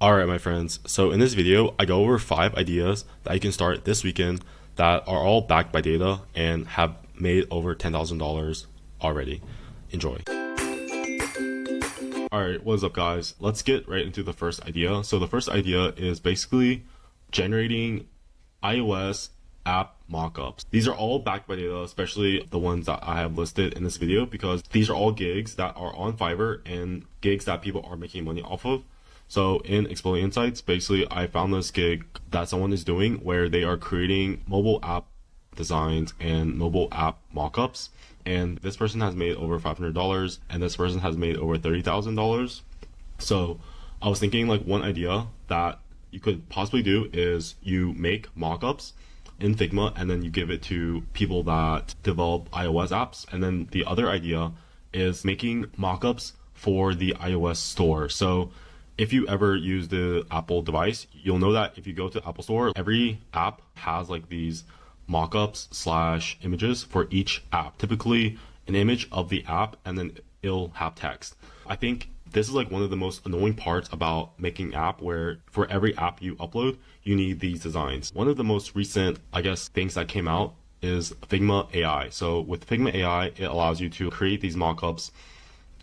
Alright my friends, so in this video I go over 5 ideas that you can start this weekend that are all backed by data and have made over $10,000 already. Enjoy. Alright, what is up guys? Let's get right into the first idea. So the first idea is basically generating iOS app mockups. These are all backed by data, especially the ones that I have listed in this video, because these are all gigs that are on Fiverr and gigs that people are making money off of. So in Exploding Insights, basically I found this gig that someone is doing where they are creating mobile app designs and mobile app mockups. And this person has made over $500 and this person has made over $30,000. So I was thinking like one idea that you could possibly do is you make mockups in Figma and then you give it to people that develop iOS apps. And then the other idea is making mockups for the iOS store. So if you ever use the Apple device, you'll know that if you go to Apple Store, every app has like these mockups / images for each app. Typically an image of the app and then it'll have text. I think this is like one of the most annoying parts about making app, where for every app you upload, you need these designs. One of the most recent, I guess, things that came out is Figma AI. So with Figma AI, it allows you to create these mockups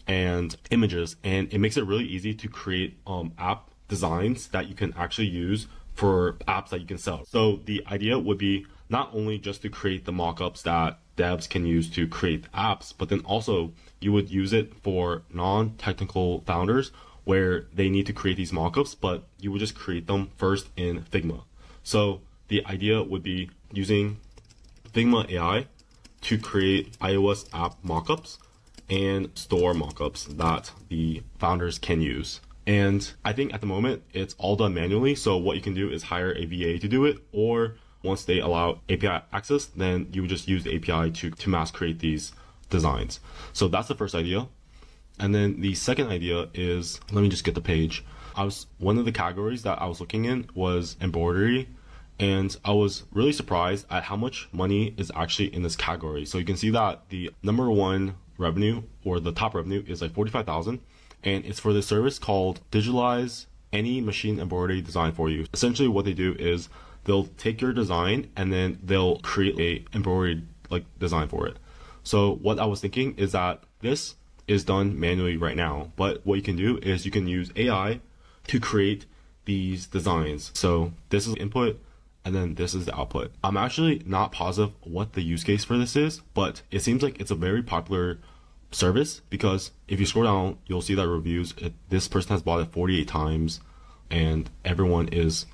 and images, and it makes it really easy to create app designs that you can actually use for apps that you can sell. So the idea would be not only just to create the mockups that devs can use to create apps, but then also you would use it for non-technical founders where they need to create these mockups, but you would just create them first in Figma. So the idea would be using Figma AI to create iOS app mockups and store mockups that the founders can use. And I think at the moment it's all done manually. So what you can do is hire a VA to do it, or once they allow API access, then you would just use the API to mass create these designs. So that's the first idea. And then the second idea is, let me just get the page. One of the categories that I was looking in was embroidery. And I was really surprised at how much money is actually in this category. So you can see that the number one revenue, or the top revenue, is like 45,000, and it's for this service called Digitalize Any Machine Embroidery Design for You. Essentially what they do is they'll take your design and then they'll create a embroidery like design for it. So what I was thinking is that this is done manually right now, but what you can do is you can use AI to create these designs. So this is input and then this is the output. I'm actually not positive what the use case for this is, but it seems like it's a very popular service, because if you scroll down, you'll see that reviews, this person has bought it 48 times and everyone is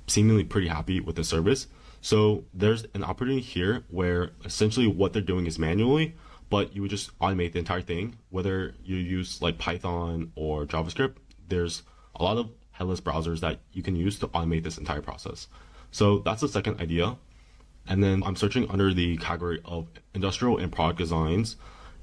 seemingly pretty happy with the service. So there's an opportunity here where essentially what they're doing is manually, but you would just automate the entire thing. Whether you use like Python or JavaScript, there's a lot of headless browsers that you can use to automate this entire process. So that's the second idea. And then I'm searching under the category of industrial and product designs.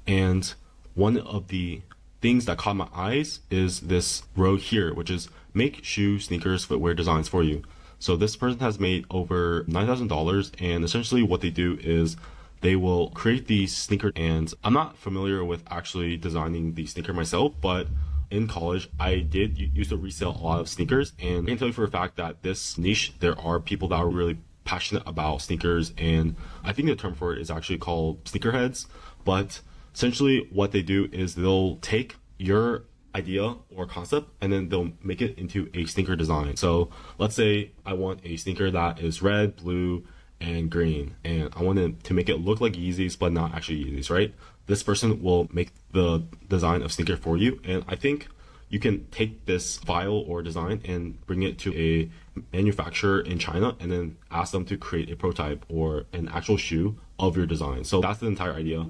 And one of the things that caught my eyes is this row here, which is make shoe, sneakers, footwear designs for you. So this person has made over $9,000, and essentially what they do is they will create these sneaker. And I'm not familiar with actually designing the sneaker myself, but in college, I did used to resell a lot of sneakers, and I can tell you for a fact that this niche, there are people that are really passionate about sneakers, and I think the term for it is actually called sneakerheads. But essentially what they do is they'll take your idea or concept and then they'll make it into a sneaker design. So let's say I want a sneaker that is red, blue, and green, and I want to make it look like Yeezys but not actually Yeezys, right? This person will make the design of sneaker for you, and I think you can take this file or design and bring it to a manufacturer in China and then ask them to create a prototype or an actual shoe of your design. So that's the entire idea.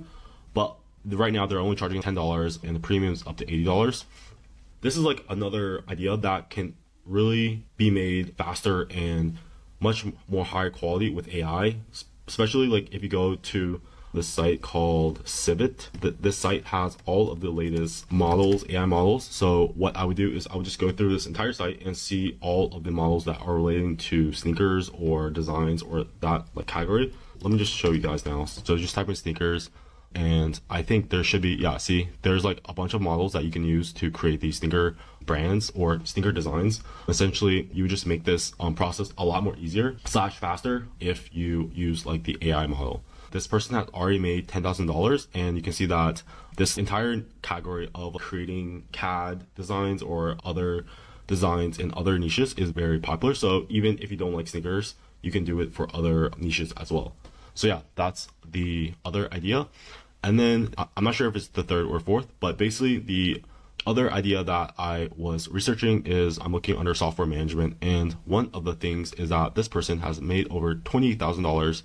But right now they're only charging $10 and the premium's up to $80. This is like another idea that can really be made faster and much more higher quality with AI, especially like if you go to the site called Civit. This site has all of the latest models, AI models. So what I would do is I would just go through this entire site and see all of the models that are relating to sneakers or designs or that like category. Let me just show you guys now. So just type in sneakers. And I think there should be, yeah, see, there's like a bunch of models that you can use to create these sneaker brands or sneaker designs. Essentially, you just make this process a lot more easier / faster if you use like the AI model. This person had already made $10,000, and you can see that this entire category of creating CAD designs or other designs in other niches is very popular. So even if you don't like sneakers, you can do it for other niches as well. So yeah, that's the other idea. And then I'm not sure if it's the third or fourth, but basically the other idea that I was researching is I'm looking under software management. And one of the things is that this person has made over $20,000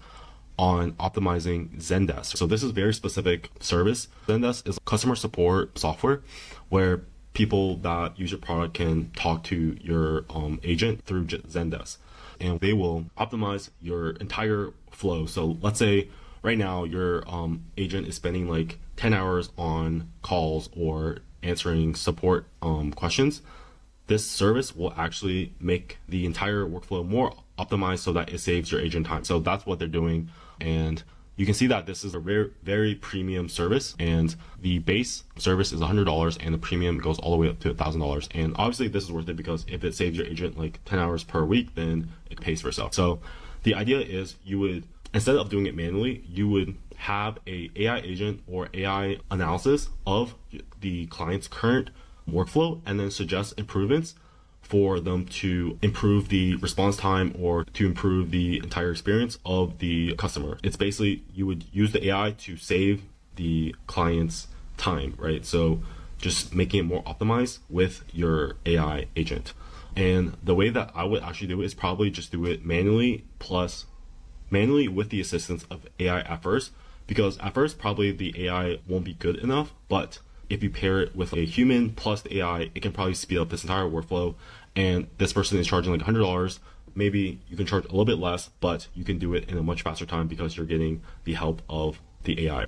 on optimizing Zendesk. So this is very specific service. Zendesk is customer support software where people that use your product can talk to your agent through Zendesk, and they will optimize your entire flow. So let's say right now your agent is spending like 10 hours on calls or answering support questions. This service will actually make the entire workflow more optimized so that it saves your agent time. So that's what they're doing. And you can see that this is a very, very premium service, and the base service is $100 and the premium goes all the way up to $1,000. And obviously this is worth it because if it saves your agent like 10 hours per week, then it pays for itself. So the idea is you would, instead of doing it manually, you would have a AI agent or AI analysis of the client's current workflow and then suggest improvements for them to improve the response time or to improve the entire experience of the customer. It's basically, you would use the AI to save the client's time, right? So just making it more optimized with your AI agent. And the way that I would actually do it is probably just do it manually with the assistance of AI at first, because at first probably the AI won't be good enough, but if you pair it with a human plus the AI, it can probably speed up this entire workflow. And this person is charging like $100. Maybe you can charge a little bit less, but you can do it in a much faster time because you're getting the help of the AI.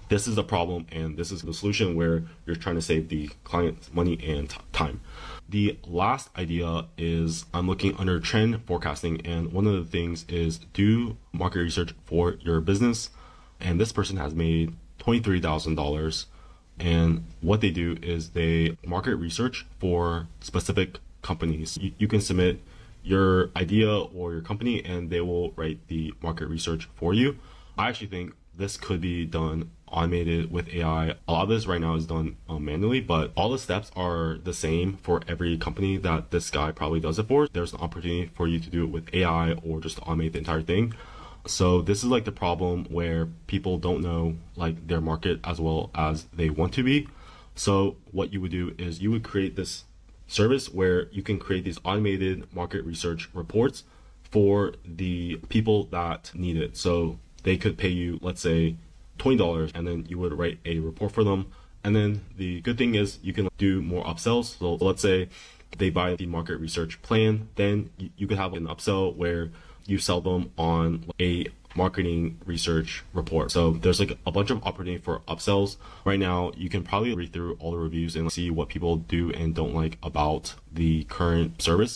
This is the problem, and this is the solution where you're trying to save the client money and time. The last idea is I'm looking under trend forecasting, and one of the things is do market research for your business. And this person has made $23,000. And what they do is they market research for specific companies. You can submit your idea or your company and they will write the market research for you. I actually think this could be done automated with AI. A lot of this right now is done manually, but all the steps are the same for every company that this guy probably does it for. There's an opportunity for you to do it with AI or just automate the entire thing. So this is like the problem where people don't know like their market as well as they want to be. So what you would do is you would create this service where you can create these automated market research reports for the people that need it. So they could pay you, let's say $20, and then you would write a report for them. And then the good thing is you can do more upsells. So let's say they buy the market research plan, then you could have an upsell where you sell them on a marketing research report. So there's like a bunch of opportunity for upsells. Right now, you can probably read through all the reviews and see what people do and don't like about the current service.